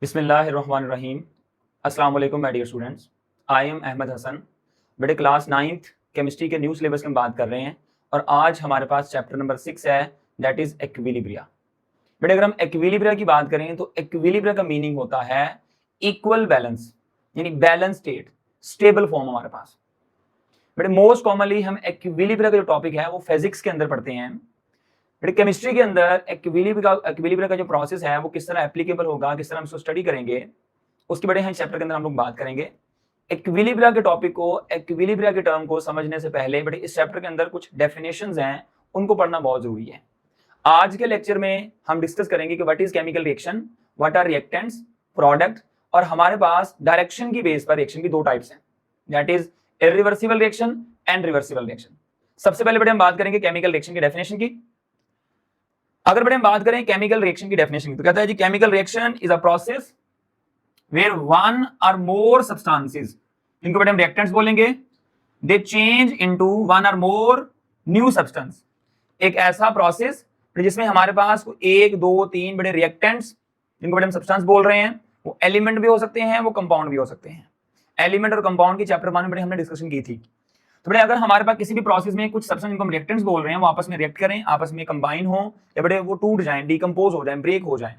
बिस्मिल्लाहिर्रहमानिर्रहीम। अस्सलाम वालेकुम my dear students. I am Ahmad Hasan. बेटे क्लास 9th केमिस्ट्री के न्यू सिलेबस की हम बात कर रहे हैं और आज हमारे पास चैप्टर नंबर 6 है, दैट इज इक्विलिब्रिया। बेटे अगर हम इक्विलिब्रिया की बात करें तो इक्विलिब्रिया का मीनिंग होता है इक्वल बैलेंस, यानी बैलेंस स्टेट, स्टेबल फॉर्म हमारे पास। बेटे मोस्ट कॉमनली हम इक्विलिब्रिया का जो टॉपिक है वो फिजिक्स के अंदर पढ़ते हैं। बेटे केमिस्ट्री के अंदर इक्विलिब्रिया का जो प्रोसेस है वो किस तरह एप्लीकेबल होगा, किस तरह हम इसको स्टडी करेंगे, उसके बड़े हैं चैप्टर के अंदर हम लोग बात करेंगे। इक्विलिब्रिया के टॉपिक को, इक्विलिब्रिया के टर्म को समझने से पहले बेटे इस चैप्टर के अंदर कुछ डेफिनेशंस हैं, उनको पढ़ना बहुत जरूरी है। आज के लेक्चर में हम डिस्कस करेंगे कि what is chemical reaction, what are reactants, product, और हमारे पास डायरेक्शन की बेस पर रिएक्शन की दो टाइप्स हैं, that is irreversible reaction and reversible reaction. सबसे पहले बेटे हम बात करेंगे केमिकल रिएक्शन की डेफिनेशन की। अगर बेटे हम बात करें केमिकल रिएक्शन की डेफिनेशन की तो कहता है जी chemical reaction is a process where one or more substances, इनको बेटे हम रिएक्टेंट्स बोलेंगे, दे change into one or more new substance. एक ऐसा प्रोसेस जिसमें हमारे पास एक दो तीन बड़े रिएक्टेंट्स, जिनको बेटे हम सब्सटेंस बोल रहे हैं, वो एलिमेंट भी हो सकते हैं, वो कंपाउंड भी हो सकते हैं। एलिमेंट और कंपाउंड की चैप्टर 1 में बेटे हमने डिस्कशन की थी। तो बेटे अगर हमारे पास किसी भी प्रोसेस में कुछ सब्सटेंस, जिनको हम रिएक्टेंट्स बोल रहे हैं, वो आपस में रिएक्ट करें, आपस में कंबाइन हो, या बेटे वो टूट जाएं, डिकम्पोज हो जाएं, ब्रेक हो जाएं,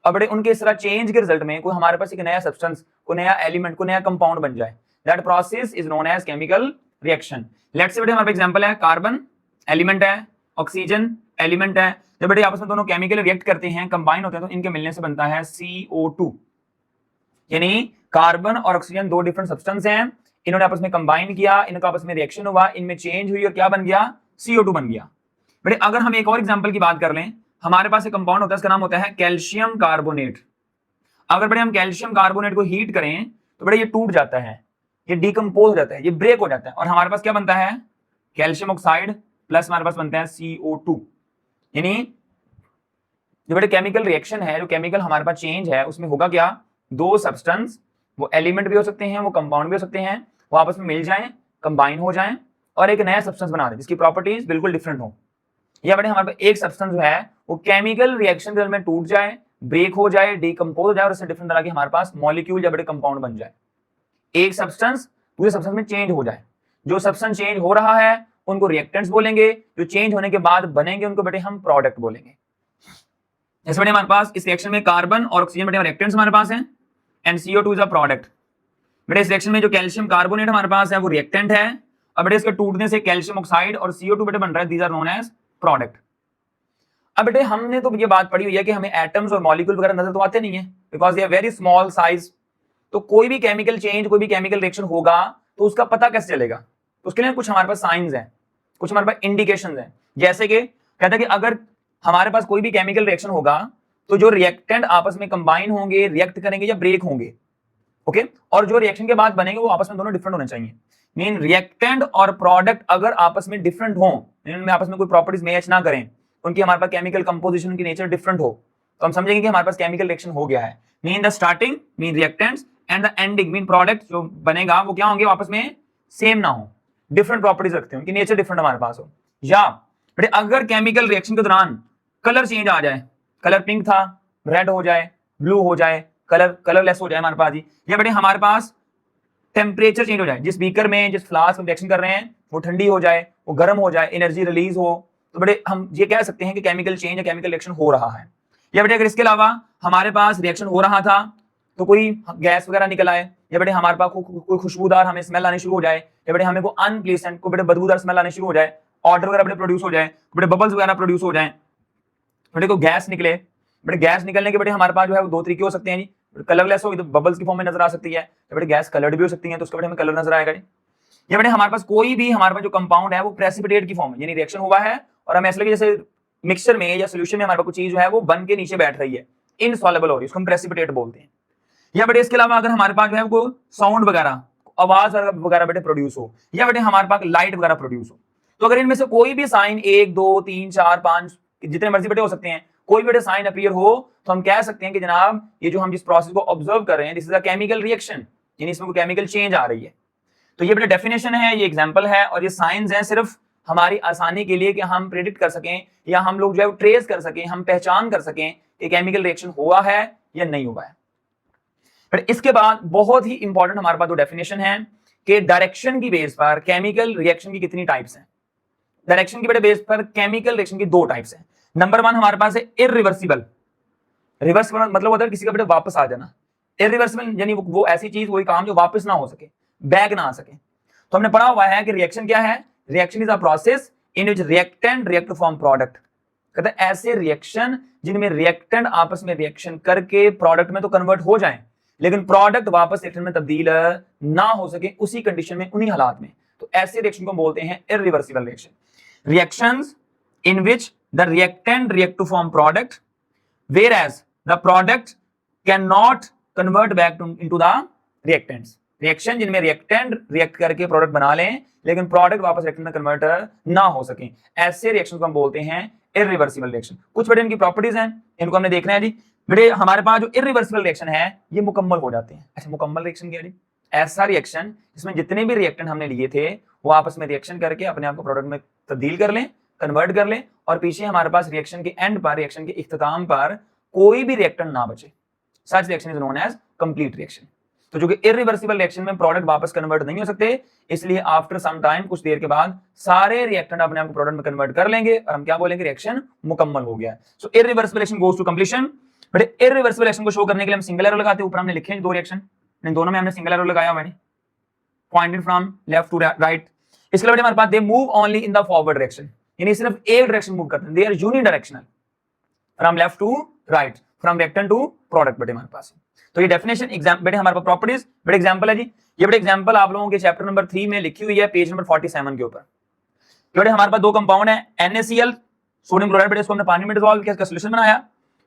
और बड़े उनके इस तरह चेंज के रिजल्ट में कोई हमारे पास एक नया सब्सटेंस, कोई नया एलिमेंट, कोई नया कंपाउंड बन जाए, that process is known as chemical reaction. Let's say बेटे हमारे पास एग्जांपल है, कार्बन एलिमेंट है, ऑक्सीजन एलिमेंट है। जब बेटे आपस में दोनों केमिकल रिएक्ट करते हैं, कंबाइन होते हैं, तो इनके मिलने से बनता है CO2, यानी कार्बन और ऑक्सीजन दो डिफरेंट सब्सटेंस हैं, इन्होंने आपस में कंबाइन किया, इनका आपस में रिएक्शन हुआ, इनमें चेंज हुई और क्या बन गया, CO2 बन गया। बेटे अगर हम एक और एग्जांपल की बात कर लें, हमारे पास एक कंपाउंड होता है, इसका नाम होता है कैल्शियम कार्बोनेट। अगर बेटे हम कैल्शियम कार्बोनेट को हीट करें तो बेटे ये टूट जाता है, ये डिकम्पोज हो जाता है, ये ब्रेक हो जाता है, और हमारे पास क्या बनता है, कैल्शियम ऑक्साइड प्लस हमारे पास बनता है CO2। यानी जो बेटे केमिकल रिएक्शन है, जो केमिकल हमारे पास चेंज है, उसमें होगा क्या, दो सब्सटेंस, वो एलिमेंट भी हो सकते हैं, वो कंपाउंड भी हो सकते हैं, वो आपस में मिल जाएं, कंबाइन हो जाएं और एक नया सब्सटेंस बना दें जिसकी प्रॉपर्टीज बिल्कुल डिफरेंट हो। या बेटे हमारे पास एक सब्सटेंस जो है वो केमिकल रिएक्शन में टूट जाए, ब्रेक हो जाए, डिकम्पोज हो जाए, और उससे डिफरेंट तरह के हमारे पास मॉलिक्यूल या बेटे कंपाउंड बन जाए। एक सब्सटेंस दूसरे सब्सटेंस में चेंज हो जाए। जो सब्सटेंस चेंज हो रहा है उनको रिएक्टेंट्स बोलेंगे, जो चेंज होने के बाद बनेंगे उनको बेटे हम प्रोडक्ट बोलेंगे। जैसे बेटे हमारे पास इस रिएक्शन में कार्बन और ऑक्सीजन बेटे रिएक्टेंट्स हमारे पास हैं, and CO2 is a product. बेटे इस रिएक्शन में जो कैल्शियम कार्बोनेट हमारे पास है वो रिएक्टेंट है, और बेटे इसके टूटने से कैल्शियम ऑक्साइड और CO2 बेटे बन रहा है, these are known as product. अब बेटे हमने तो ये बात पढ़ी हुई है कि हमें एटम्स और मॉलिक्यूल वगैरह नजर तो आते नहीं है, because they are very small size. तो कोई भी केमिकल चेंज, कोई भी केमिकल रिएक्शन होगा तो उसका पता कैसे चलेगा, तो उसके लिए कुछ हमारे पास साइंस हैं, कुछ हमारे पास इंडिकेशंस हैं। जैसे कि कहता है कि अगर हमारे पास कोई भी केमिकल रिएक्शन होगा तो जो रिएक्टेंट आपस में कंबाइन होंगे, रिएक्ट करेंगे या ब्रेक होंगे, ओके, और जो रिएक्शन के बाद बनेंगे वो आपस में दोनों डिफरेंट होने चाहिए। मीन रिएक्टेंट और प्रोडक्ट अगर आपस में डिफरेंट हो, इनमें आपस में कोई प्रॉपर्टीज मैच ना करें, उनकी हमारे पास केमिकल कंपोजिशन की नेचर डिफरेंट हो, तो हम समझेंगे कि हमारे पास केमिकल रिएक्शन हो गया है। Mean the starting mean reactants and the ending mean product जो बनेगा वो क्या होंगे, आपस में सेम ना हो, डिफरेंट प्रॉपर्टीज रखते हैं, उनकी नेचर डिफरेंट हमारे पास हो। या बेटे अगर केमिकल रिएक्शन के दौरान कलर चेंज आ जाए, कलर पिंक था रेड हो जाए, ब्लू हो जाए, कलरलेस हो जाए हमारे पास जी, या बेटे हमारे पास टेम्परेचर चेंज हो जाए, जिस बीकर में, जिस फ्लास्क में रिएक्शन कर रहे हैं वो ठंडी हो जाए, वो गर्म हो जाए, एनर्जी रिलीज हो, तो बेटे हम ये कह सकते हैं कि केमिकल चेंज या केमिकल रिएक्शन हो रहा है। या बेटे अगर इसके अलावा हमारे पास रिएक्शन हो रहा था तो कोई गैस वगैरह निकल आए, या बेटे हमारे पास कोई खुशबूदार हमें स्मेल आनी शुरू हो जाए, या बेटे हमें को अनप्लीजेंट को बेटे बदबूदार स्मेल आनी शुरू हो जाए, ऑर्डर वगैरह बेटे प्रोड्यूस हो जाए, बेटे बबल्स वगैरह प्रोड्यूस हो जाए, बेटे को गैस निकले, बेटे गैस निकलने के बेटे हमारे पास जो है वो दो तरीके हो सकते हैं जी, कलरलेस होगी तो बबल्स की फॉर्म में नजर आ सकती है, या बेटे गैस कलर्ड भी हो सकती है तो उसका बेटे हमें कलर नजर आएगा। या बेटे हमारे पास कोई भी हमारे पास जो कंपाउंड है वो प्रेसिपिटेट की फॉर्म है, यानी रिएक्शन हुआ है और हमें ऐसा लगे जैसे मिक्सचर में या सोल्यूशन में हमारे पास कोई चीज जो है वो बन के नीचे बैठ रही है, इनसॉल्युबल हो रही है, उसको हम प्रेसिपिटेट बोलते हैं। या बेटे इसके अलावा अगर हमारे पास जो है वो साउंड वगैरह, आवाज वगैरह बेटे प्रोड्यूस हो, या बेटे हमारे पास लाइट वगैरह प्रोड्यूस हो, तो अगर इनमें से कोई भी साइन 1 2 3 4 5 जितने मर्जी बेटे हो सकते हैं, कोई बेटे साइन अपीयर हो तो हम कह सकते हैं कि जनाब ये जो हम जिस प्रोसेस को ऑब्जर्व कर रहे हैं this is a chemical reaction, यानी इसमें कोई केमिकल चेंज आ रही है। तो ये बेटा डेफिनेशन है, ये एग्जांपल है, और ये साइंस है सिर्फ हमारी आसानी के लिए कि हम प्रेडिक्ट कर सकें या हम लोग जो है ट्रेस कर सकें, हम पहचान कर सकें कि केमिकल रिएक्शन हुआ है या नहीं हुआ है। बट इसके बाद बहुत ही इंपॉर्टेंट हमारे पास दो डेफिनेशन है कि डायरेक्शन की बेस पर केमिकल रिएक्शन की कितनी टाइप्स हैं। डायरेक्शन की बेस पर केमिकल रिएक्शन की दो टाइप्स हैं। नंबर 1 हमारे पास है इरिवर्सिबल। रिवर्सिबल मतलब होता है किसी का बेटा वापस आ जाना। इरिवर्सिबल यानी वो ऐसी चीज, वही काम जो वापस ना हो सके, बैक ना आ सके। तो हमने पढ़ा हुआ है कि रिएक्शन क्या है, reaction is a process in which reactant react to form product. कहते हैं ऐसे रिएक्शन जिनमें रिएक्टेंट आपस में रिएक्शन करके प्रोडक्ट में तो कन्वर्ट हो जाए, लेकिन प्रोडक्ट वापस रिएक्शन में तब्दील ना हो सके, उसी कंडीशन में, उन्हीं हालात में, तो ऐसे रिएक्शन को बोलते हैं irreversible reaction. Reactions in which the reactant react to form product whereas the product cannot convert back into the reactants। Reaction जिनमें रिएक्टेंट रिएक्ट करके प्रोडक्ट बना लें लेकिन प्रोडक्ट वापस रिएक्टेंट में कन्वर्ट ना हो सके, ऐसे रिएक्शन को हम बोलते हैं इरिवर्सिबल रिएक्शन। कुछ बेटे इनकी प्रॉपर्टीज हैं, इनको हमने देखना है जी। बेटे हमारे पास जो इरिवर्सिबल रिएक्शन है ये मुकम्मल हो जाते हैं। अच्छा, मुकम्मल रिएक्शन क्या है? ऐसा रिएक्शन जिसमें जितने भी रिएक्टेंट हमने लिए थे वो आपस में रिएक्शन करके अपने आप को प्रोडक्ट में तब्दील कर लें, कन्वर्ट कर लें, और पीछे हमारे पास रिएक्शन के एंड पर, रिएक्शन के इख्तिताम पर कोई भी रिएक्टेंट ना बचे। Such reaction is known as complete reaction. तो जो कि इरिवर्सिबल रिएक्शन में प्रोडक्ट वापस कन्वर्ट नहीं हो सकते, इसलिए आफ्टर सम टाइम, कुछ देर के बाद, सारे रिएक्टेंट अपने आप को प्रोडक्ट में कन्वर्ट कर लेंगे और हम क्या बोलेंगे, रिएक्शन मुकम्मल हो गया। So irreversible reaction goes to completion. But irreversible reaction को शो करने के लिए हम सिंगल एरो लगाते हैं। ऊपर हमने लिखे हैं दो रिएक्शन, इन दोनों में हमने सिंगल एरो लगाया हुआ है, pointed from left to right. इसके लिए हमारे पास they move only in the forward direction, यानी सिर्फ एक डायरेक्शन मूव करते हैं, they are unidirectional from left to right, from reactant to product. बेटे हमारे पास तो ये डेफिनेशन एग्जाम, बेटे हमारे पास प्रॉपर्टीज, बेटे एग्जांपल है जी। ये बेटे एग्जांपल आप लोगों के चैप्टर नंबर 3 में लिखी हुई है, पेज नंबर 47 के ऊपर। बेटे हमारे पास दो कंपाउंड है, NaCl सोडियम क्लोराइड, बेटे इसको हमने पानी में डिसॉल्व किया, इसका सॉल्यूशन बनाया।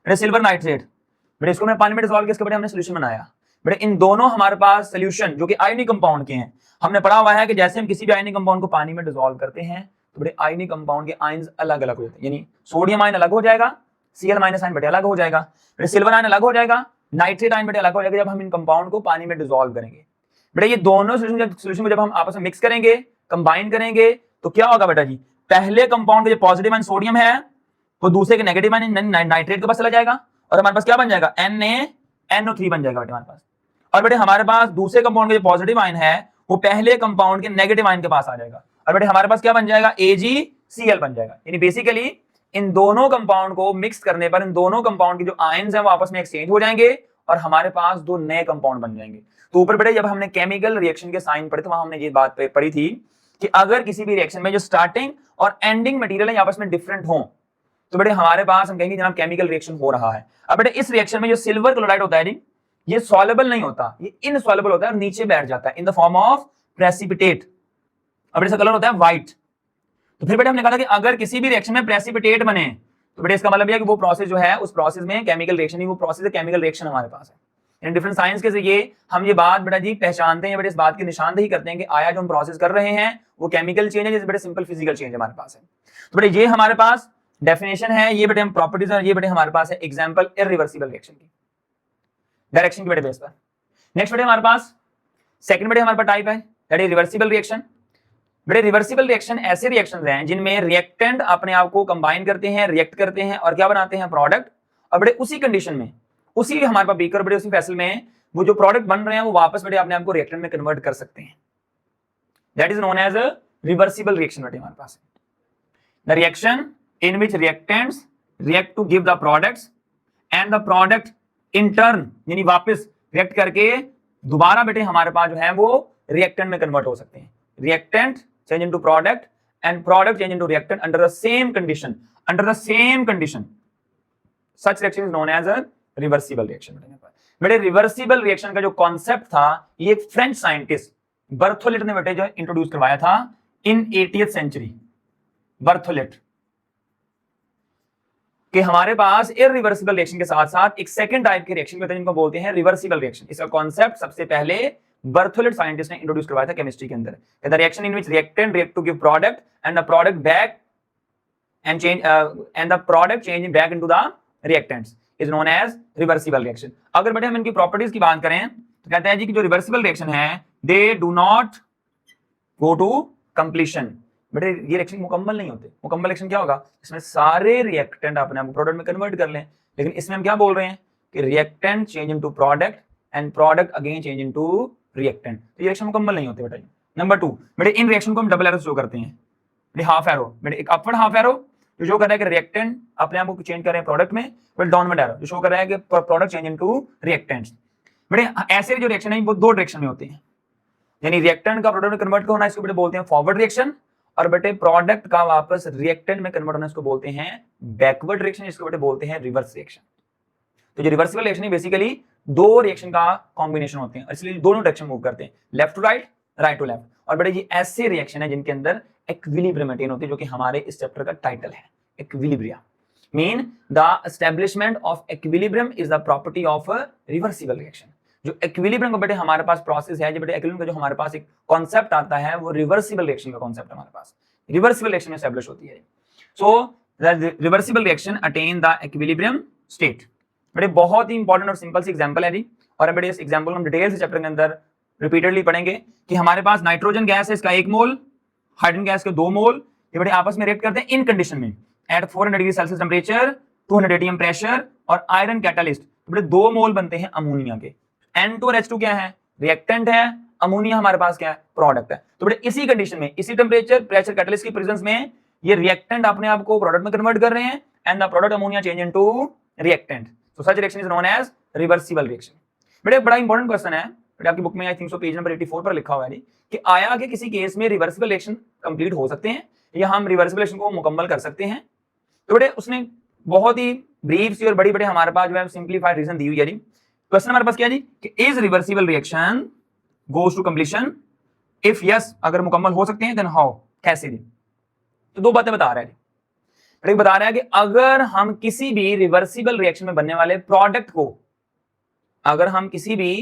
बेटे सिल्वर नाइट्रेट, बेटे इसको हमने पानी में डिसॉल्व किया, इसके बेटे हमने सॉल्यूशन बनाया। बेटे इन दोनों हमारे पास सॉल्यूशन जो कि आयनिक कंपाउंड के हैं, हमने पढ़ा हुआ है कि जैसे हम किसी भी आयनिक कंपाउंड को पानी में डिसॉल्व करते हैं तो बेटे आयनिक कंपाउंड के आयंस अलग अलग हो जाते हैं, यानी सोडियम आयन अलग हो जाएगा, Cl माइनस आयन बेटे अलग हो जाएगा, बेटे सिल्वर आयन अलग हो जाएगा, नाइट्रेट आयन बेटे अलग हो जाएगा जब हम इन कंपाउंड को पानी में डिसॉल्व करेंगे। बेटे ये दोनों सॉल्यूशन को जब हम आपस में मिक्स करेंगे, कंबाइन करेंगे, तो क्या होगा बेटा जी, पहले कंपाउंड का जो पॉजिटिव आयन सोडियम है वो दूसरे के नेगेटिव आयन नाइट्रेट के पास चला जाएगा और हमारे पास क्या बन जाएगा, NaNO3 बन जाएगा बेटे हमारे पास। और बेटे हमारे पास दूसरे कंपाउंड का जो पॉजिटिव आयन है वो पहले कंपाउंड के नेगेटिव आयन के पास आ जाएगा और बेटे हमारे पास क्या बन जाएगा, AgCl बन जाएगा। यानी बेसिकली इन दोनों कंपाउंड को मिक्स करने पर इन दोनों कंपाउंड के जो आयंस हैं वो आपस में एक्सचेंज हो जाएंगे और हमारे पास दो नए कंपाउंड बन जाएंगे। तो ऊपर बेटे जब हमने केमिकल रिएक्शन के साइन पढ़े तो वहां हमने ये बात पढ़ी थी कि अगर किसी भी रिएक्शन में जो स्टार्टिंग और एंडिंग मटेरियल है आपस में डिफरेंट हो तो बेटे हमारे पास हम कहेंगे जनाब केमिकल रिएक्शन हो रहा है। अब बेटे इस रिएक्शन में जो सिल्वर क्लोराइड होता है जी, ये सॉल्युबल नहीं होता, ये इनसॉल्युबल होता है और नीचे बैठ जाता है in the form of precipitate. अब इसका कलर होता है व्हाइट। तो फिर बेटे हमने कहा था कि अगर किसी भी रिएक्शन में प्रेसिपिटेट बने तो बेटे इसका मतलब यह कि वो प्रोसेस जो है उस प्रोसेस में केमिकल रिएक्शन ही वो प्रोसेस है, केमिकल रिएक्शन हमारे पास है। इन डिफरेंट साइंस के जरिए हम ये बात बेटा जी पहचानते हैं, बेटे इस बात की निशानदेही करते हैं कि आया जो हम प्रोसेस कर रहे हैं वो केमिकल चेंज है जैसे बेटे सिंपल फिजिकल चेंज हमारे पास है। तो बेटे ये हमारे पास डेफिनेशन है, ये बेटे हम प्रॉपर्टीज और ये बेटे हमारे पास है एग्जांपल इरिवर्सिबल रिएक्शन की, डायरेक्शन की बेटे बेस पर। नेक्स्ट बेटे हमारे पास सेकंड बेटे हमारे पास टाइप है दैट इज रिवर्सिबल रिएक्शन। बेटे रिवर्सिबल रिएक्शन ऐसे रिएक्शंस हैं जिनमें रिएक्टेंट अपने आप को कंबाइन करते हैं, रिएक्ट करते हैं और क्या बनाते हैं, प्रोडक्ट। और बेटे उसी कंडीशन में, उसी हमारे पास बीकर बेटे उसी फैसल में वो जो प्रोडक्ट बन रहे हैं वो वापस बेटे अपने आप को रिएक्टेंट में कन्वर्ट कर सकते हैं। That is known as reversible reaction बेटे हमारे पास। The reaction in which reactants react to give the products and the product in turn, यानी वापस रिएक्ट करके दोबारा बेटे हमारे पास जो है वो रिएक्टेंट में कन्वर्ट हो सकते हैं। Reactant change into product and product change into reactant under the same condition, such reaction is known as a reversible reaction। बेटे रिवर्सिबल रिएक्शन का जो कॉन्सेप्ट था ये एक फ्रेंच साइंटिस्ट बर्थोलेट ने बेटे जो इंट्रोड्यूस करवाया था इन 80th सेंचुरी। बर्थोलेट कि हमारे पास इरिवर्सिबल रिएक्शन के साथ साथ एक सेकंड टाइप के रिएक्शन होते हैं जिनको बोलते हैं रिवर्सिबल रिएक्शन। इसका कॉन्सेप्ट सबसे पहले बर्थोलेट साइंटिस्ट ने इंट्रोड्यूस करवाया था केमिस्ट्री के अंदर। The reaction in which reactant react to give product and the product back and change and the product change back into the reactants is known as reversible reaction. अगर बेटे हम इनकी properties की बात करें तो कहते हैं जी कि जो रिवर्सिबल रिएक्शन है they do not go to completion. बेटे ये रिएक्शन मुकम्मल नहीं होते। मुकम्मल रिएक्शन क्या होगा, इसमें सारे रिएक्टेंट अपने आप प्रोडक्ट में कन्वर्ट कर लें, लेकिन इसमें हम क्या बोल रहे हैं कि reactant change into product and product again change into reactant. तो ये रिएक्शन मुकम्मल नहीं होते बेटा। नंबर 2 बेटे इन रिएक्शन को हम डबल एरो शो करते हैं। बेटे हाफ एरो, बेटे एक अपवर्ड हाफ एरो जो शो कर रहा है कि रिएक्टेंट अपने आप को चेंज कर रहे हैं प्रोडक्ट में, बट डाउनवर्ड एरो जो शो कर रहा है कि प्रोडक्ट चेंज इनटू रिएक्टेंट्स। बेटे ऐसे जो रिएक्शन है वो दो डायरेक्शन में होते हैं, यानी रिएक्टेंट का प्रोडक्ट में कन्वर्ट होना इसको बेटे बोलते हैं फॉरवर्ड रिएक्शन, और बेटे प्रोडक्ट का वापस रिएक्टेंट में कन्वर्ट होना इसको बोलते हैं बैकवर्ड रिएक्शन, इसको बेटे बोलते हैं रिवर्स रिएक्शन। तो जो रिवर्सिबल रिएक्शन है बेसिकली दो रिएक्शन का कॉम्बिनेशन होते हैं, इसलिए दोनों डायरेक्शन मूव करते हैं, left to right, right to left. और बेटे ये ऐसे रिएक्शन है जिनके अंदर इक्विलिब्रियम मेंटेन होती है, जो कि हमारे इस चैप्टर का टाइटल है, equilibria. Mean the establishment of equilibrium is the property of reversible reaction. जो इक्विलिब्रियम का बेटे हमारे पास प्रोसेस है, जो बेटे इक्विलिब्रियम का जो हमारे पास एक कॉन्सेप्ट आता है वो रिवर्सिबल रिएक्शन का कॉन्सेप्ट हमारे पास रिवर्सिबल रिएक्शन में एस्टैब्लिश होती है। So the reversible reaction attain the equilibrium state. बेटे बहुत ही इंपॉर्टेंट और सिंपल सी एग्जांपल है जी, और बेटे इस एग्जांपल को हम डिटेल से चैप्टर के अंदर रिपीटेडली पढ़ेंगे कि हमारे पास नाइट्रोजन गैस है, इसका 1 मोल, हाइड्रोजन गैस के 2 मोल, ये बेटे आपस में रिएक्ट करते हैं इन कंडीशन में at 400 degree Celsius temperature, 200 atm pressure और आयरन कैटालिस्ट। बेटे 2 मोल बनते हैं अमोनिया के। N2 और H2 क्या है, रिएक्टेंट है, अमोनिया हमारे पास क्या है, प्रोडक्ट है। तो बेटे इसी कंडीशन में, इसी टेंपरेचर प्रेशर कैटालिस्ट की प्रेजेंस में ये रिएक्टेंट अपने आप को प्रोडक्ट में कन्वर्ट कर रहे हैं, and the product ammonia change into reactant. So such reaction is known as reversible reaction. बेटे बड़ा इंपॉर्टेंट क्वेश्चन है, बेटे आपकी बुक में I think so page number 84 पर लिखा हुआ है कि आया कि किसी केस में रिवर्सिबल रिएक्शन कंप्लीट हो सकते हैं या हम रिवर्सिबल रिएक्शन को मुकम्मल कर सकते हैं। तो बेटे उसने बहुत ही ब्रीफ सी और बड़ी बड़े हमारे पास जो है सिंप्लीफाइड रीजन दी हुई है। क्वेश्चन हमारे पास क्या है जी कि is reversible reaction goes to completion, if yes अगर मुकम्मल हो सकते हैं देन हाउ, कैसे जी। तो दो बातें बता रहा है, एक बता रहा है कि अगर हम किसी भी रिवर्सिबल रिएक्शन में बनने वाले प्रोडक्ट को, अगर हम किसी भी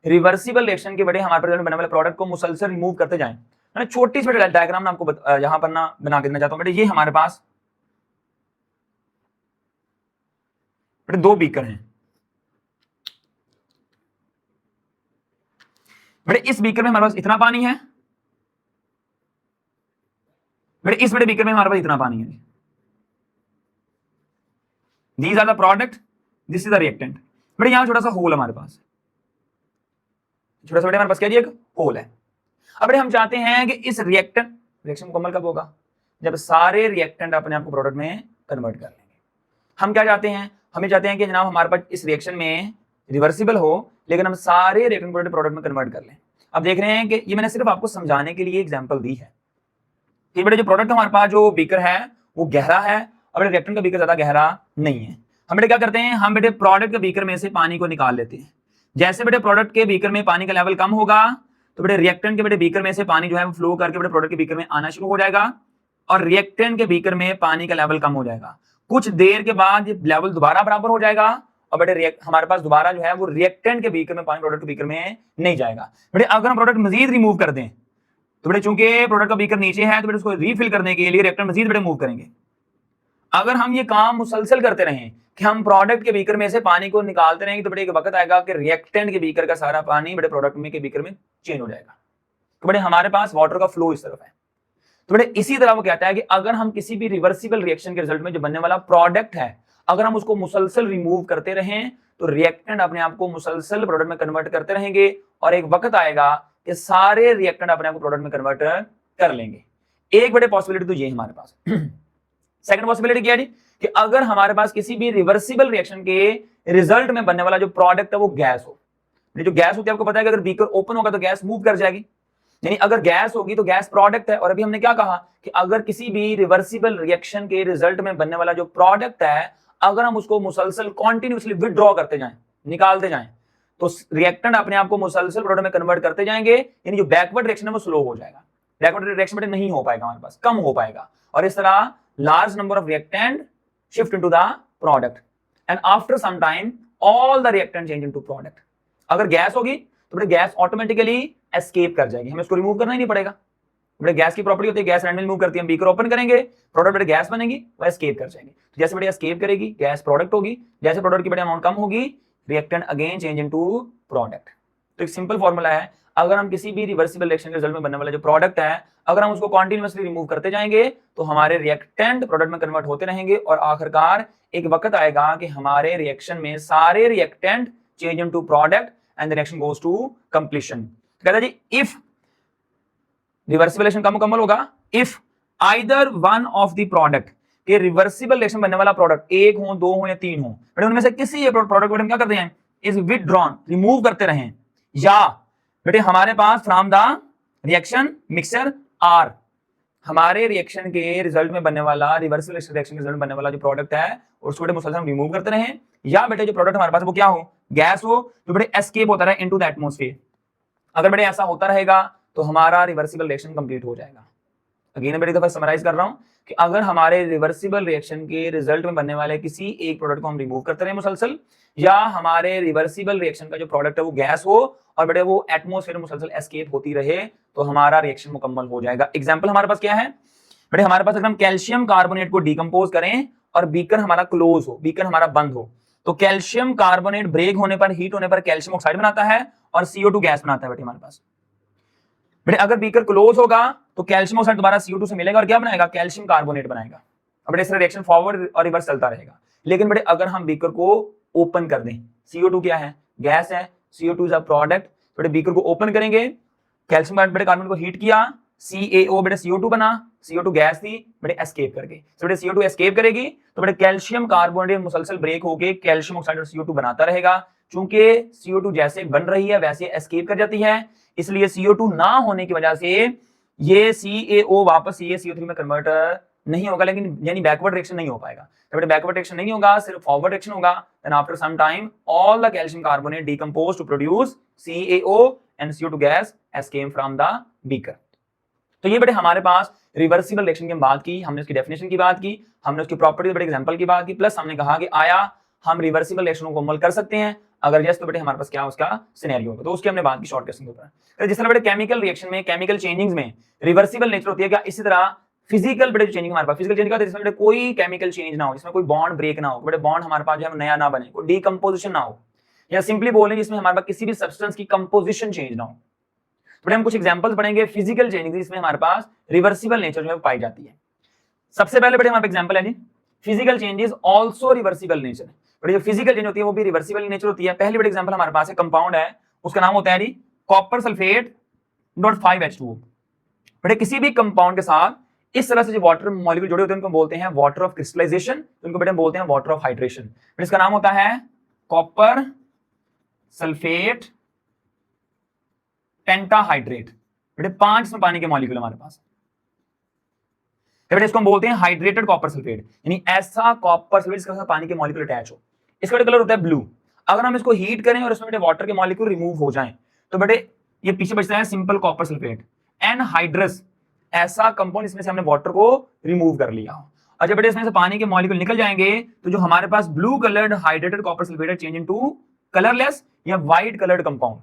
रिवर्सिबल रिएक्शन के बड़े हमारे बनने वाले प्रोडक्ट को मुसलसल रिमूव करते जाएं, मैं छोटी सी डायग्राम आपको यहां पर ना बना के देना चाहता हूं। बेटे ये हमारे पास बेटे 2 बीकर हैं। बेटे इस बीकर में हमारे पास इतना पानी है, बेटे इस बड़े बीकर में हमारे पास इतना पानी है। These are the product, this is the reactant। बेटे यहां छोटा सा होल हमारे पास, छोटा सा बेटे हमारे पास क्या जी एक होल है। अब बेटे हम चाहते हैं कि इस रिएक्शन मुकम्मल कब होगा, जब सारे रिएक्टेंट अपने आप को प्रोडक्ट में कन्वर्ट कर लेंगे। हम क्या चाहते हैं, हमें चाहते हैं कि जनाब हमारे पास इस रिएक्शन में रिवर्सिबल हो, लेकिन हम सारे रिएक्टेंट प्रोडक्ट में कन्वर्ट कर लें। अब देख रहे हैं कि ये मैंने सिर्फ आपको समझाने के लिए एग्जांपल दी है कि बेटे जो प्रोडक्ट हमारे पास जो बीकर है वो गहरा है और रिएक्टेंट का बीकर ज्यादा गहरा नहीं है। हम बेटे क्या करते हैं, हम बेटे प्रोडक्ट के बीकर में से पानी को निकाल लेते हैं। जैसे बेटे प्रोडक्ट के बीकर में पानी का लेवल कम होगा तो बेटे रिएक्टेंट के बेटे बीकर में से पानी जो है वो फ्लो करके बेटे प्रोडक्ट के बीकर में आना शुरू हो जाएगा, और रिएक्टेंट के बीकर में पानी का लेवल कम हो जाएगा। कुछ देर के बाद ये लेवल दोबारा बराबर हो जाएगा और बेटे हमारे पास दोबारा जो है वो रिएक्टेंट के बीकर में पानी प्रोडक्ट के बीकर में नहीं जाएगा। बेटे अगर हम प्रोडक्ट मजीद रिमूव कर दें तो बेटे चूंकि प्रोडक्ट का बीकर नीचे है तो बेटे उसको रिफिल करने के लिए रिएक्टेंट मजीद बेटे मूव करेंगे। अगर हम ये काम मुसलसल करते रहें कि हम प्रोडक्ट के बीकर में से पानी को निकालते रहेंगे तो बेटे एक वक्त आएगा कि रिएक्टेंट के बीकर का सारा पानी बेटे प्रोडक्ट में के बीकर में चेंज हो जाएगा। तो बेटे हमारे पास वाटर का फ्लो इस तरफ है। तो बेटे इसी तरह वो कहता है कि अगर हम किसी भी रिवर्सिबल रिएक्शन के रिजल्ट में जो बनने वाला प्रोडक्ट है, अगर हम उसको मुसलसल रिमूव करते रहें तो रिएक्टेंट अपने आप को मुसलसल प्रोडक्ट में कन्वर्ट करते रहेंगे, और एक वक्त आएगा कि सारे रिएक्टेंट अपने आप को प्रोडक्ट में कन्वर्ट कर लेंगे। एक बड़े पॉसिबिलिटी तो ये है हमारे पास। सेकंड पॉसिबिलिटी क्या है कि अगर हमारे पास किसी भी रिवर्सिबल रिएक्शन के रिजल्ट में बनने वाला जो प्रोडक्ट है वो गैस हो। जो गैस होती है आपको पता है कि अगर बीकर ओपन होगा तो गैस मूव कर जाएगी, यानी अगर गैस होगी तो गैस प्रोडक्ट है। और अभी हमने क्या कहा कि अगर किसी भी रिवर्सिबल रिएक्शन के रिजल्ट में बनने वाला जो प्रोडक्ट है, अगर हम उसको मुसलसल कॉन्टिन्यूसली विदड्रॉ करते जाएं, निकालते जाएं, तो रिएक्टेंट अपने आप को मुसलसल प्रोडक्ट में कन्वर्ट करते जाएंगे, यानी जो बैकवर्ड रिएक्शन है वो स्लो हो जाएगा, बैकवर्ड रिएक्शन बेटे नहीं हो पाएगा, हमारे पास कम हो पाएगा, और इस तरह large number of reactant shift into the product and after some time all the reactant change into product। अगर गैस होगी तो बेटे गैस ऑटोमेटिकली एस्केप कर जाएगी, हमें उसको रिमूव करना ही नहीं पड़ेगा। बेटे गैस की प्रॉपर्टी होती है गैस रैंडमली मूव करती है, हम बीकर ओपन करेंगे प्रोडक्ट बेटे गैस बनेगी वो एस्केप कर जाएगी। तो जैसे बेटे एस्केप करेगी गैस प्रोडक्ट होगी, जैसे प्रोडक्ट की बेटे अमाउंट कम होगी reactant again change into product. तो एक सिंपल फॉर्मूला है, अगर हम किसी भी रिवर्सिबल रिएक्शन के रिजल्ट में बनने वाला जो प्रोडक्ट है अगर हम उसको कॉन्टिन्यूसली रिमूव करते जाएंगे तो हमारे रिएक्टेंट प्रोडक्ट में कन्वर्ट होते रहेंगे, और आखिरकार एक वक्त आएगा कि हमारे रिएक्शन में सारे reactant change into product and the reaction goes to completion. कहता है जी इफ रिवर्सिबल रिएक्शन कब मुकम्मल होगा, if either one of the product के रिवर्सिबल रिएक्शन बनने वाला प्रोडक्ट एक हो, दो हो या तीन हो, बेटे उनमें से किसी प्रोडक्ट को हम क्या करते हैं, इज विथड्रॉन, रिमूव करते रहें, या बेटे हमारे पास from the reaction mixture are, हमारे रिएक्शन के रिजल्ट में बनने वाला रिवर्सिबल रिएक्शन के रिजल्ट में बनने वाला जो प्रोडक्ट है उसको बेटे मुसलसल रिमूव करते रहें, या बेटे जो प्रोडक्ट हमारे पास वो क्या हो, गैस हो, जो बेटे एस्केप होता रहे इनटू द एटमॉस्फेयर। अगर बेटे ऐसा होता रहेगा तो हमारा रिवर्सिबल रिएक्शन कंप्लीट हो जाएगा। अगेन बेटे दफा समराइज कर रहा हूं कि अगर हमारे रिवर्सिबल रिएक्शन के रिजल्ट में बनने वाले किसी एक प्रोडक्ट को हम रिमूव करते रहे मुसलसल, या हमारे रिवर्सिबल रिएक्शन का जो प्रोडक्ट है वो गैस हो और बेटे वो एटमॉस्फेयर में मुसलसल एस्केप होती रहे, तो हमारा रिएक्शन मुकम्मल हो जाएगा। एग्जांपल हमारे पास क्या है बेटे, हमारे पास अगर हम कैल्शियम कार्बोनेट को डिकम्पोज करें और बीकर हमारा क्लोज हो, बीकर हमारा बंद हो, तो कैल्शियम कार्बोनेट ब्रेक होने पर, हीट होने पर कैल्शियम ऑक्साइड बनाता है और CO2 गैस बनाता है बेटे हमारे पास। बेटे अगर बीकर क्लोज होगा तो कैल्शियम ऑक्साइड दोबारा CO2 से मिलेगा और क्या बनाएगा, कैल्शियम कार्बोनेट बनाएगा। अब बेटे इस रिएक्शन फॉरवर्ड और रिवर्स चलता रहेगा। लेकिन बेटे अगर हम बीकर को ओपन कर दें, CO2 क्या है, गैस है, CO2 इज अ प्रोडक्ट, बेटे बीकर को ओपन करेंगे, कैल्शियम कार्बोनेट को हीट किया, CaO बेटे CO2 बना, CO2 गैस थी बेटे एस्केप कर गई, तो बेटे CO2 एस्केप करेगी तो बेटे कैल्शियम कार्बोनेट मुसलसल ब्रेक होके कैल्शियम ऑक्साइड और CO2 बनाता रहेगा। चूंकि CO2 जैसे बन रही है वैसे एस्केप कर जाती है, इसलिए CO2 ना होने की वजह से ये CaO वापस ये CO3 में कन्वर्ट नहीं होगा, लेकिन यानी बैकवर्ड रिएक्शन नहीं हो पाएगा। तो बेटे बैकवर्ड रिएक्शन नहीं होगा, सिर्फ फॉरवर्ड रिएक्शन होगा। Then after some time all the calcium carbonate decompose to produce CaO and CO2 gas escape from the beaker. तो ये बेटे हमारे पास रिवर्सिबल रिएक्शन की बात की, हमने उसकी डेफिनेशन की बात की, हमने उसकी प्रॉपर्टी बेटे एग्जांपल की बात की, प्लस हमने कहा कि आया हम रिवर्सिबल रिएक्शन को अमल कर सकते हैं, अगर यस तो बेटे हमारे पास क्या उसका सिनेरियो होगा, तो उसकी हमने बात की शॉर्ट क्वेश्चन के ऊपर। जिस तरह बेटे केमिकल रिएक्शन में, केमिकल चेंजिंग्स में रिवर्सिबल नेचर होती है, क्या इसी तरह फिजिकल बेटे चेंजिंग हमारे पास, फिजिकल चेंज का जिसमें बेटे कोई केमिकल चेंज ना हो, जिसमें कोई बॉन्ड ब्रेक ना हो, बेटे बॉन्ड हमारे पास जो है नया ना बने, कोई डीकंपोजिशन ना हो, या सिंपली बोलें जिसमें हमारे पास किसी भी सब्सटेंस की कंपोजिशन चेंज ना हो। तो हम कुछ एग्जांपल्स पढ़ेंगे फिजिकल चेंजिंग जिसमें हमारे पास रिवर्सिबल नेचर जो है पाई जाती है। सबसे पहले बेटे हमारे एग्जांपल है जी physical changes also reversible nature, बेटे जो फिजिकल चेंज होती है वो भी रिवर्सिबल नेचर होती है। पहली बेटे एग्जांपल हमारे पास है कंपाउंड है, उसका नाम होता है जी कॉपर सल्फेट .5H2O। बेटे किसी भी कंपाउंड के साथ इस तरह से जो वाटर मॉलिक्यूल जुड़े होते हैं उनको बोलते हैं वाटर ऑफ क्रिस्टलाइजेशन, उनको बेटे बोलते हैं वाटर ऑफ हाइड्रेशन। इसका नाम होता है कॉपर सल्फेट पेंटाहाइड्रेट। बेटे 5 इसमें पानी के मॉलिक्यूल हमारे पास, बेटे इसको हम बोलते हैं हाइड्रेटेड कॉपर सल्फेट, यानी ऐसा कॉपर सल्फेट जिसके साथ पानी के मॉलिक्यूल अटैच हो। इसका बेटे कलर होता है ब्लू। अगर हम इसको हीट करें और इसमें बेटे वाटर के मॉलिक्यूल रिमूव हो जाएं तो बेटे ये पीछे बचता है सिंपल कॉपर सल्फेट। एनहाइड्रस ऐसा कंपाउंड इसमें से हमने वाटर को रिमूव कर लिया। और जब बेटे इसमें से पानी के मॉलिक्यूल निकल जाएंगे तो जो हमारे पास blue coloured hydrated copper sulphate change into colourless या व्हाइट कलर्ड कंपाउंड,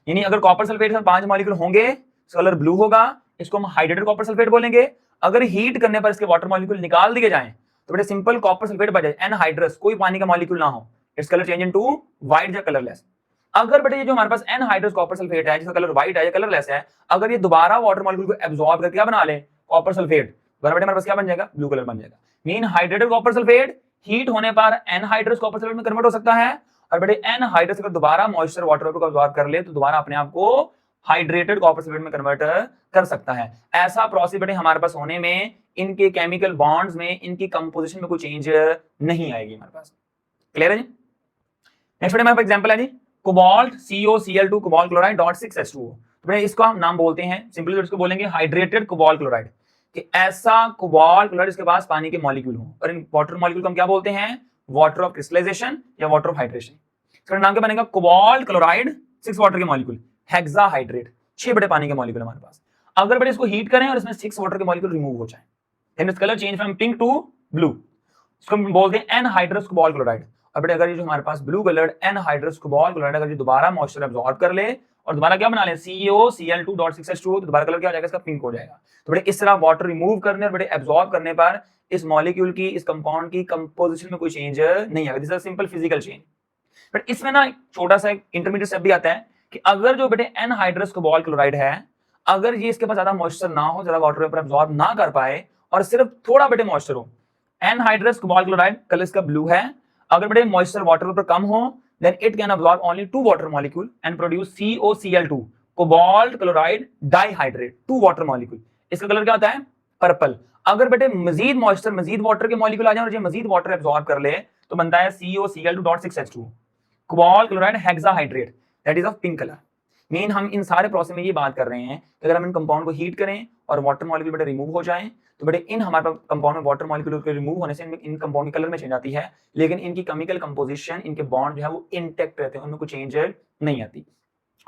यानी अगर कॉपर सल्फेट में 5 मॉलिक्यूल होंगे तो कलर ब्लू होगा, इसको हम हाइड्रेटेड कॉपर सल्फेट बोलेंगे। अगर हीट करने पर इसके वाटर मॉलिक्यूल निकाल दिए जाएं तो बेटे सिंपल कॉपर सल्फेट बच जाए, एनहाइड्रस कोई पानी का मॉलिक्यूल ना हो, it's colour change into white या कलरलेस। अगर बेटे ये जो हमारे पास एनहाइड्रस कॉपर सल्फेट है जिसका कलर व्हाइट है या कलरलेस है, अगर ये दोबारा वाटर मॉलिक्यूल को एब्जॉर्ब करके क्या बना ले कॉपर सल्फेट, बेटे हमारे पास क्या बन जाएगा, ब्लू कलर बन जाएगा। Mean hydrated copper sulphate heat होने पर एनहाइड्रस कॉपर सल्फेट में कन्वर्ट हो सकता है, और बेटे एनहाइड्रस अगर दोबारा मॉइस्चर वाटर को एब्जॉर्ब कर ले तो दोबारा अपने आप को हाइड्रेटेड कॉपर सल्फेट में कन्वर्ट कर सकता है। ऐसा प्रोसेस बेटे हमारे पास होने में इनके केमिकल बॉन्ड्स में, इनकी कंपोजिशन में कोई चेंज नहीं आएगी हमारे पास। क्लियर है जी। नेक्स्ट बेटे हमारे पास एग्जांपल है जी cobalt COCl2 cobalt chloride .6H2O। तो बेटे इसको हम नाम बोलते हैं सिंपली इसको बोलेंगे हाइड्रेटेड कोबाल्ट क्लोराइड, कि ऐसा कोबाल्ट क्लोराइड इसके पास पानी के मॉलिक्यूल हो, और इन वाटर मॉलिक्यूल को हम क्या बोलते हैं, वाटर ऑफ क्रिस्टलाइजेशन या वाटर ऑफ हाइड्रेशन। इसका नाम क्या बनेगा, कोबाल्ट क्लोराइड 6 वाटर के मॉलिक्यूल, हेक्साहाइड्रेट 6 बड़े पानी के मॉलिक्यूल हमारे पास। अगर बेटे इसको हीट करें और इसमें 6 वाटर के मॉलिक्यूल रिमूव हो जाए, then its colour change from pink to blue, इसको हम बोलते हैं एनहाइड्रस कोबाल्ट क्लोराइड। और बेटे अगर ये जो हमारे पास blue coloured anhydrous cobalt chloride अगर ये दोबारा मॉइस्चर एब्जॉर्ब कर ले और दोबारा क्या बना ले COCl2.6H2O, तो दोबारा कलर क्या हो जाएगा, इसका पिंक हो जाएगा। तो बेटे इस तरह वाटर रिमूव करने और बेटे एब्जॉर्ब करने पर इस मॉलिक्यूल की, इस कंपाउंड की कंपोजिशन में कोई चेंज नहीं आएगा। This is simple physical change. But इसमें ना एक छोटा सा इंटरमीडिएट स्टेप भी आता है कि अगर जो बेटे एनहाइड्रस कोबाल्ट क्लोराइड है, अगर ये इसके पास ज्यादा मॉइस्चर ना हो, ज्यादा वाटर वेपर एब्जॉर्ब ना कर पाए और सिर्फ थोड़ा बेटे मॉइस्चर हो, एनहाइड्रस कोबाल्ट क्लोराइड कलर इसका ब्लू है। अगर बेटे मॉइस्चर वाटर वेपर कम हो, then it can absorb only 2 water molecule and produce COCl2 cobalt chloride dihydrate 2 water molecule. इसका कलर क्या होता है? पर्पल। अगर बेटे मजीद मॉइस्चर मजीद वाटर के मॉलिक्यूल आ जाए और ये मजीद वाटर एब्जॉर्ब कर ले तो बनता है COCl2.6H2 cobalt chloride hexahydrate, that is of pink colour. Main हम इन सारे प्रोसेस में ये बात कर रहे हैं कि अगर हम इन कंपाउंड को हीट करें और वाटर मॉलिक्यूल बेटे रिमूव हो जाएं तो बेटे इन हमारे कंपाउंड में वाटर मॉलिक्यूल के रिमूव होने से इन कंपाउंड की कलर में चेंज आती है, लेकिन इनकी केमिकल कंपोजिशन, इनके बॉन्ड जो है वो इंटेक्ट रहते हैं, उनमें कोई चेंज नहीं आती।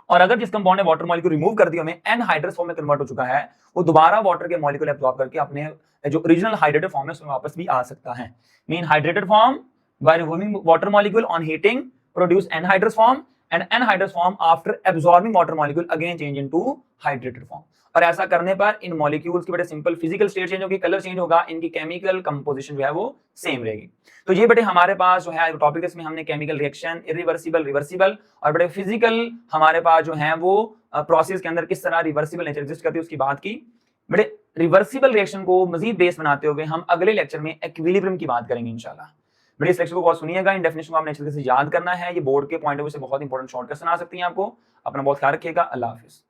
और अगर जिस कंपाउंड ने वाटर मॉलिक्यूल रिमूव कर दिया हमें एनहाइड्रस फॉर्म में कन्वर्ट हो चुका है, वो दोबारा वाटर के मॉलिक्यूल एब्जॉर्ब करके अपने जो ओरिजिनल हाइड्रेटेड फॉर्म है उसमें वापस भी आ सकता है। Mean hydrated form by removing water molecule on heating produce anhydrous form and anhydrous form after absorbing water molecule again change into hydrated form। और ऐसा करने पर इन मॉलिक्यूल्स की बेटे सिंपल फिजिकल स्टेट चेंज होगी, कलर चेंज होगा, इनकी chemical composition जो है वो सेम रहेगी। तो ये बेटे हमारे पास जो है टॉपिक इसमें हमने केमिकल रिएक्शन, इरिवर्सिबल, रिवर्सिबल और बेटे फिजिकल हमारे पास जो है वो प्रोसेस के अंदर किस तरह रिवर्सिबल नेचर एग्जिस्ट करती है उसकी बात की। बेटे रिवर्सिबल रिएक्शन को मजीद बेस बनाते हुए हम अगले लेक्चर में एक्विलिब्रियम की बात करेंगे इंशाल्लाह। बड़ी इस लेक्चर को बहुत सुनिएगा, इन डेफिनेशन को आपने अच्छे से याद करना है, ये बोर्ड के पॉइंट ऑफ व्यू से बहुत इंपॉर्टेंट शॉर्टकट सुना सकती हैं आपको। अपना बहुत ख्याल रखिएगा, अल्लाह हाफिज।